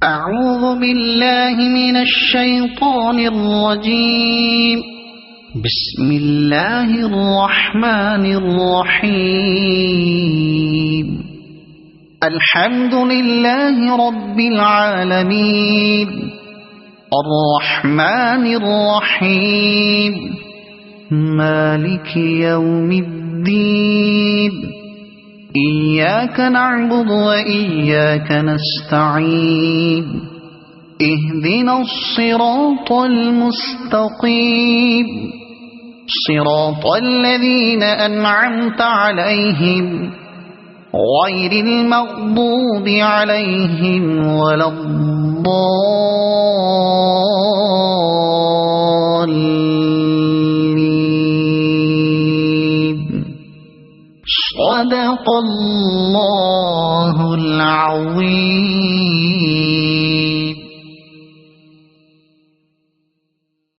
أعوذ بالله من الشيطان الرجيم. بسم الله الرحمن الرحيم. الحمد لله رب العالمين الرحمن الرحيم مالك يوم الدين إياك نعبد وإياك نستعين اهدنا الصراط المستقيم صراط الذين أنعمت عليهم غير المغضوب عليهم ولا الضالين. صدق الله العظيم.